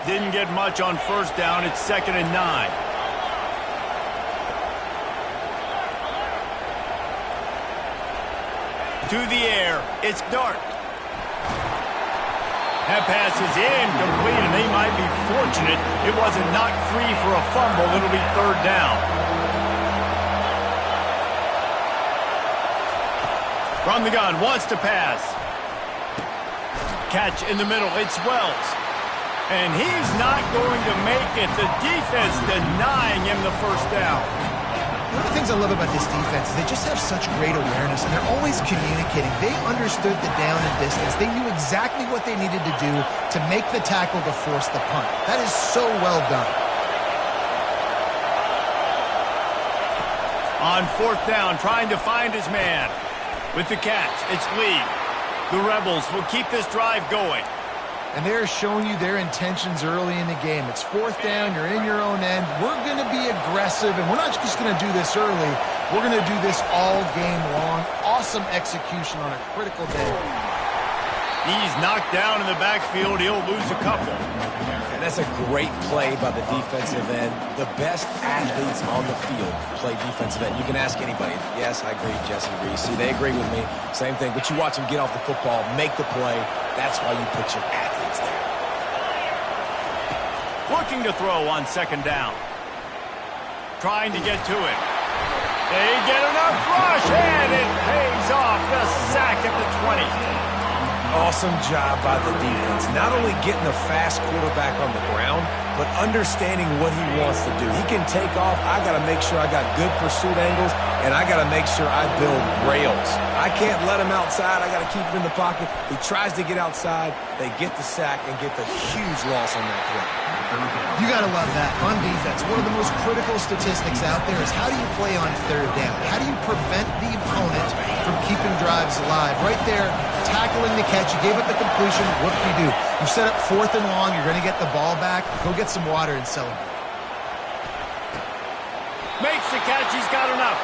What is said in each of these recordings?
Didn't get much on first down. It's 2nd and 9. To the air. It's Dart. That pass is incomplete, and they might be fortunate it wasn't knocked free for a fumble. It'll be 3rd down. From the gun, wants to pass. Catch in the middle. It's Wells. And he's not going to make it. The defense denying him the first down. One of the things I love about this defense is they just have such great awareness, and they're always communicating. They understood the down and distance. They knew exactly what they needed to do to make the tackle to force the punt. That is so well done. On 4th down, trying to find his man. With the catch, it's Lee. The Rebels will keep this drive going. And they're showing you their intentions early in the game. It's 4th down, you're in your own end. We're going to be aggressive, and we're not just going to do this early. We're going to do this all game long. Awesome execution on a critical day. He's knocked down in the backfield. He'll lose a couple. And that's a great play by the defensive end. The best athletes on the field play defensive end. You can ask anybody. Yes, I agree, Jesse Reese. See, they agree with me. Same thing. But you watch them get off the football, make the play. That's why you put your athletes there. Looking to throw on 2nd down. Trying to get to it. They get enough rush, and it pays off. The sack at the 20. Awesome job by the defense. Not only getting a fast quarterback on the ground, but understanding what he wants to do. He can take off. I got to make sure I got good pursuit angles, and I got to make sure I build rails. I can't let him outside. I got to keep him in the pocket. He tries to get outside. They get the sack and get the huge loss on that play. You got to love that. On defense, one of the most critical statistics out there is how do you play on 3rd down? How do you prevent the opponent from keeping drives alive? Right there, tackling the catch. You gave up the completion. What do you do? You set up 4th and long. You're going to get the ball back. Go get some water and celebrate. Makes the catch. He's got enough.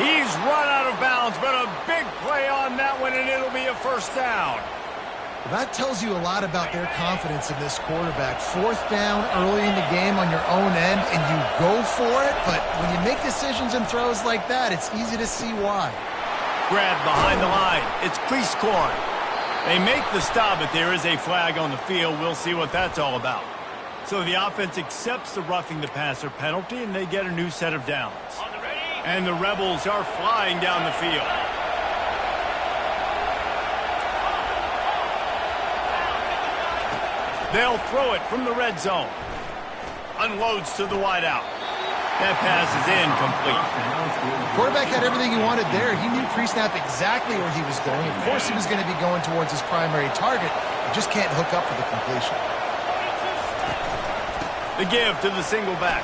He's run out of bounds, but a big play on that one, and it'll be a 1st down. Well, that tells you a lot about their confidence in this quarterback. 4th down early in the game on your own end, and you go for it, but when you make decisions and throws like that, it's easy to see why. Grab behind the line. It's Cleese-Corn. They make the stop, but there is a flag on the field. We'll see what that's all about. So the offense accepts the roughing the passer penalty, and they get a new set of downs. And the Rebels are flying down the field. They'll throw it from the red zone. Unloads to the wideout. That pass is incomplete. The quarterback had everything he wanted there. He knew pre-snap exactly where he was going. Of course he was going to be going towards his primary target. He just can't hook up for the completion. The give to the single back.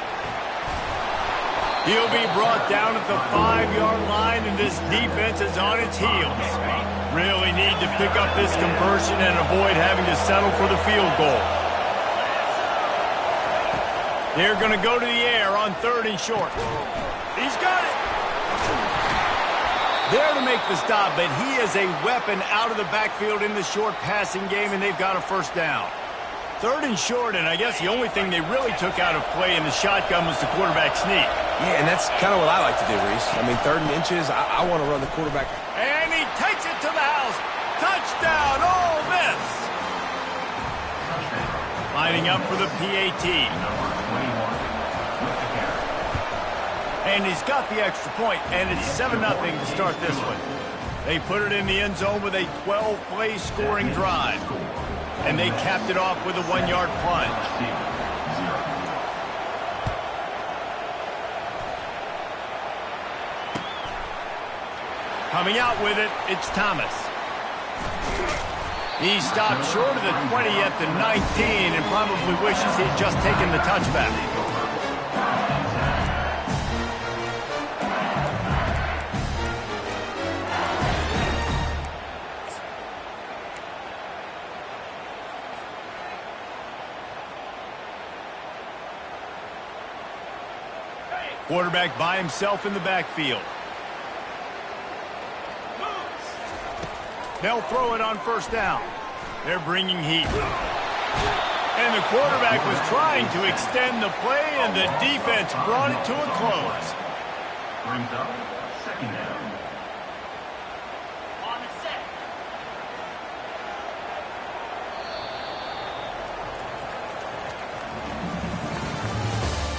He'll be brought down at the 5-yard line, and this defense is on its heels. Really need to pick up this conversion and avoid having to settle for the field goal. They're going to go to the air on 3rd and short. He's got it. There to make the stop, but he is a weapon out of the backfield in the short passing game, and they've got a 1st down. 3rd and short, and I guess the only thing they really took out of play in the shotgun was the quarterback sneak. Yeah, and that's kind of what I like to do, Reese. I mean, 3rd and inches, I want to run the quarterback. And he takes it to the house. Touchdown, Ole Miss. Lining up for the PAT. And he's got the extra point, and it's 7-0 to start this one. They put it in the end zone with a 12-play scoring drive. And they capped it off with a 1-yard plunge. Coming out with it, it's Thomas. He stopped short of the 20 at the 19 and probably wishes he'd just taken the touchback. Quarterback by himself in the backfield. They'll throw it on 1st down. They're bringing heat. And the quarterback was trying to extend the play, and the defense brought it to a close. Brings up second down. On the set.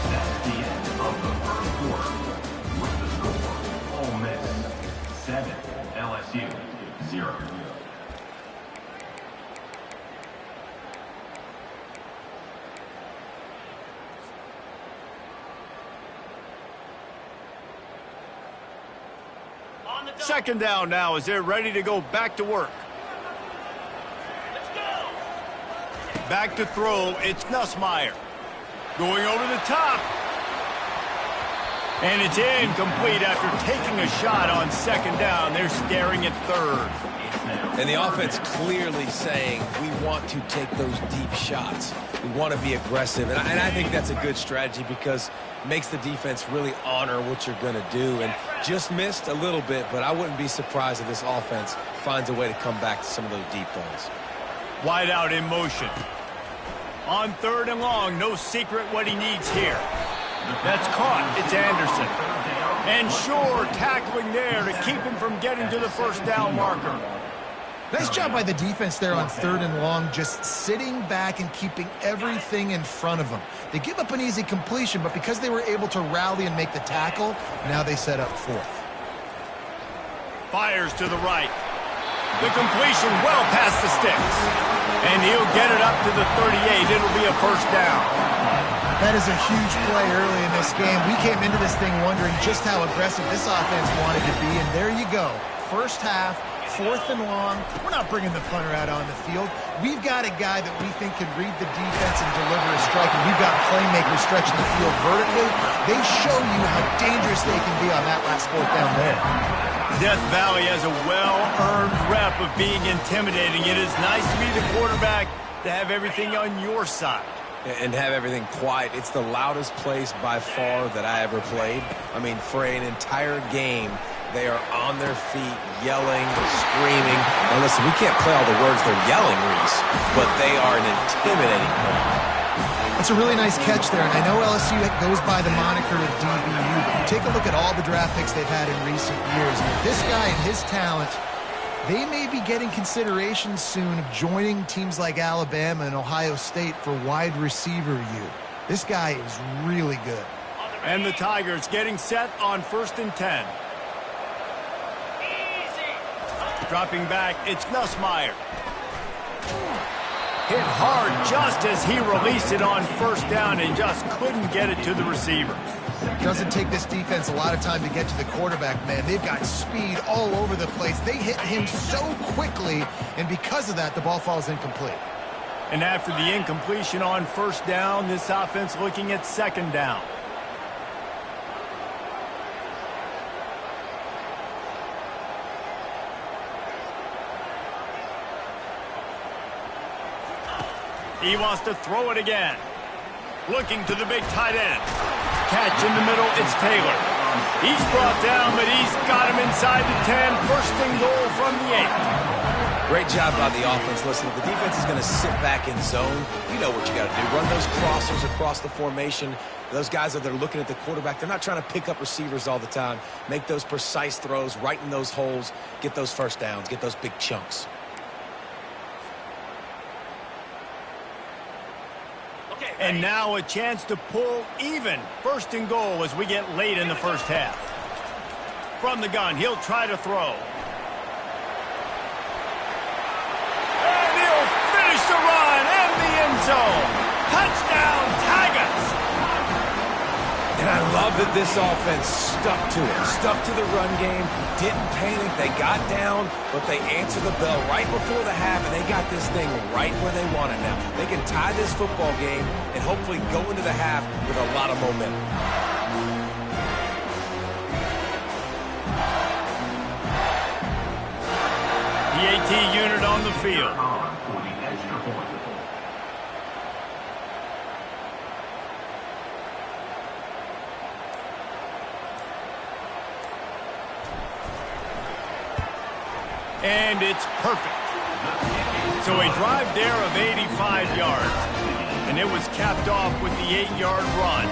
That's the end of the first quarter. With the score, Ole Miss 7, LSU 0. Second down now as they're ready to go back to work. Let's go. Back to throw, it's Nussmeier. Going over the top. And it's incomplete after taking a shot on second down. They're staring at third. And the offense clearly saying, we want to take those deep shots. We want to be aggressive. And I think that's a good strategy because it makes the defense really honor what you're going to do. And just missed a little bit, but I wouldn't be surprised if this offense finds a way to come back to some of those deep ones. Wide out in motion. On third and long, no secret what he needs here. That's caught. It's Anderson. And Shore tackling there to keep him from getting to the first down marker. Nice job by the defense there on third and long, just sitting back and keeping everything in front of them. They give up an easy completion, but because they were able to rally and make the tackle, now they set up fourth. Fires to the right. The completion well past the sticks. And he'll get it up to the 38. It'll be a first down. That is a huge play early in this game. We came into this thing wondering just how aggressive this offense wanted to be, and there you go. First half, fourth and long. We're not bringing the punter out on the field. We've got a guy that we think can read the defense and deliver a strike, and we've got playmakers stretching the field vertically. They show you how dangerous they can be on that last fourth down there. Death Valley has a well-earned rep of being intimidating. It is nice to be the quarterback to have everything on your side. And have everything quiet. It's the loudest place by far that I ever played. I mean, for an entire game, they are on their feet, yelling, screaming. Now listen, we can't play all the words they're yelling, Reese, but they are an intimidating crowd. It's a really nice catch there, and I know LSU goes by the moniker of DBU, but you take a look at all the draft picks they've had in recent years, and with this guy and his talent, they may be getting consideration soon of joining teams like Alabama and Ohio State for wide receiver U. This guy is really good. And the Tigers getting set on 1st and 10. Dropping back, it's Nussmeier. Hit hard just as he released it on first down and just couldn't get it to the receiver. Doesn't take this defense a lot of time to get to the quarterback, man. They've got speed all over the place. They hit him so quickly, and because of that, the ball falls incomplete. And after the incompletion on first down, this offense looking at second down. He wants to throw it again. Looking to the big tight end. Catch in the middle, it's Taylor. He's brought down, but he's got him inside the 10. First and goal from the 8. Great job by the offense. Listen, if the defense is going to sit back in zone, you know what you got to do. Run those crossers across the formation. Those guys that are looking at the quarterback, they're not trying to pick up receivers all the time. Make those precise throws, right in those holes, get those first downs, get those big chunks. And now a chance to pull even. First and goal as we get late in the first half. From the gun, he'll try to throw. And he'll finish the run and the end zone. Touchdown, Tigers! And I love that this offense stuck to it. Stuck to the run game, didn't panic. They got down, but they answered the bell right before the half, and they got this thing right where they want it now. They can tie this football game and hopefully go into the half with a lot of momentum. The AT unit on the field. For the extra point. And it's perfect. So a drive there of 85 yards. and it was capped off with the 8-yard run.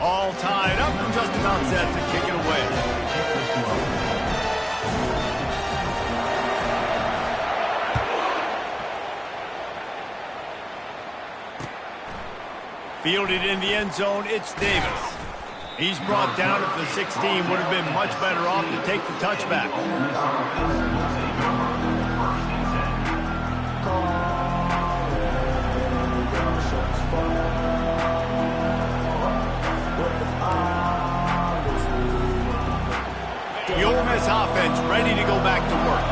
All tied up and just about set to kick it away. Fielded in the end zone, it's Davis. He's brought down at the 16, would have been much better off to take the touchback. The Ole Miss offense ready to go back to work.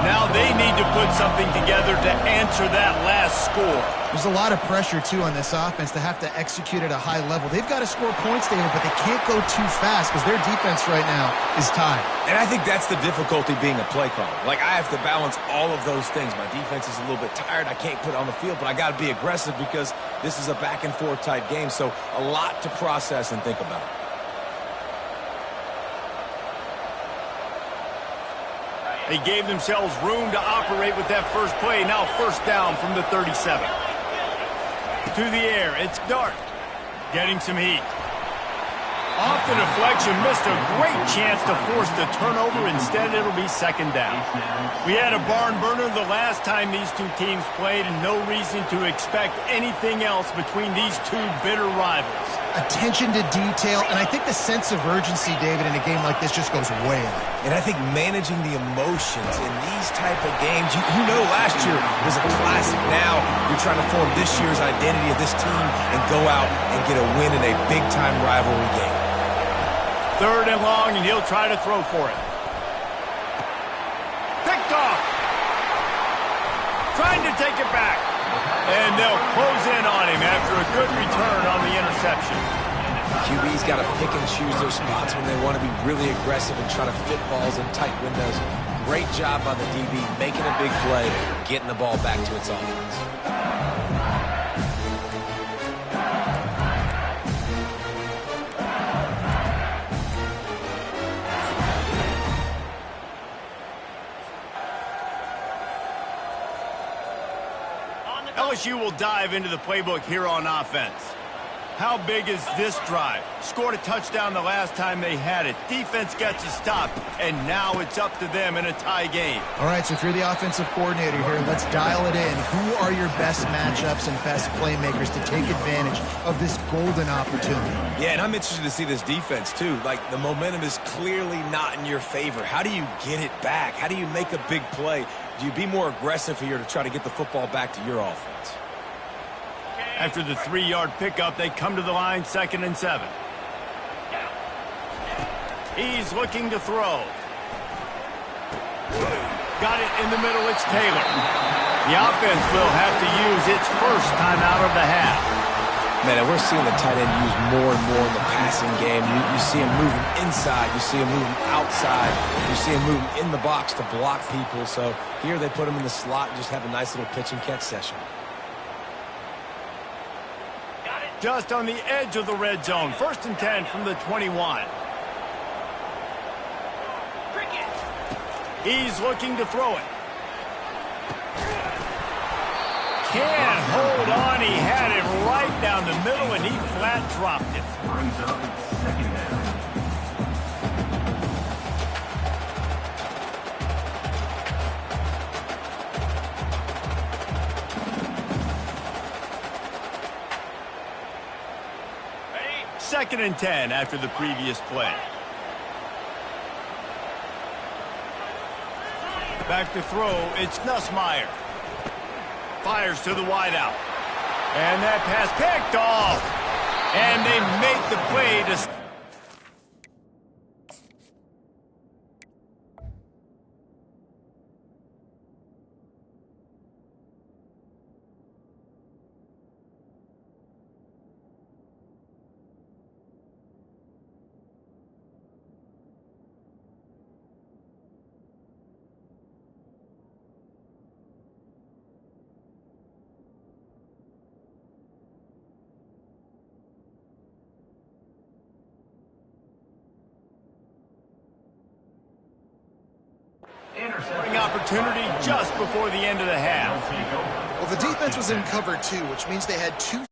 Now they need to put something together to answer that last score. There's a lot of pressure, too, on this offense to have to execute at a high level. They've got to score points, David, but they can't go too fast because their defense right now is tied. And I think that's the difficulty being a play caller. Like, I have to balance all of those things. My defense is a little bit tired. I can't put it on the field, but I got to be aggressive because this is a back-and-forth type game. So a lot to process and think about. They gave themselves room to operate with that first play. Now first down from the 37. To the air, it's Dart. Getting some heat. Off the deflection, missed a great chance to force the turnover. Instead, it'll be second down. We had a barn burner the last time these two teams played, and no reason to expect anything else between these two bitter rivals. Attention to detail, and I think the sense of urgency, David, in a game like this just goes way up. And I think managing the emotions in these type of games, you know last year was a classic. Now you're trying to form this year's identity of this team and go out and get a win in a big-time rivalry game. Third and long, and he'll try to throw for it. Picked off. Trying to take it back. And they'll close in on him after a good return on the interception. QB's got to pick and choose their spots when they want to be really aggressive and try to fit balls in tight windows. Great job by the DB making a big play, getting the ball back to its offense. LSU will dive into the playbook here on offense. How big is this drive? Scored a touchdown the last time they had it. Defense gets a stop, and now it's up to them in a tie game. All right, so if you're the offensive coordinator here, let's dial it in. Who are your best matchups and best playmakers to take advantage of this golden opportunity? Yeah, and I'm interested to see this defense, too. Like, the momentum is clearly not in your favor. How do you get it back? How do you make a big play? Do you be more aggressive here to try to get the football back to your offense? After the 3-yard pickup, they come to the line, 2nd and 7. He's looking to throw. Got it in the middle, it's Taylor. The offense will have to use its first timeout of the half. Man, and we're seeing the tight end used more and more in the passing game. You see him moving inside. You see him moving outside. You see him moving in the box to block people. So here they put him in the slot and just have a nice little pitch and catch session. Just on the edge of the red zone. 1st and 10 from the 21. He's looking to throw it. Can't hold on. He had it right down the middle, and he flat dropped it. Brings up 2nd down. Second and 10 after the previous play. Back to throw, it's Nussmeier. Fires to the wideout. And that pass picked off. And they make the play to... Scoring opportunity just before the end of the half. Well, the defense was in cover two, which means they had two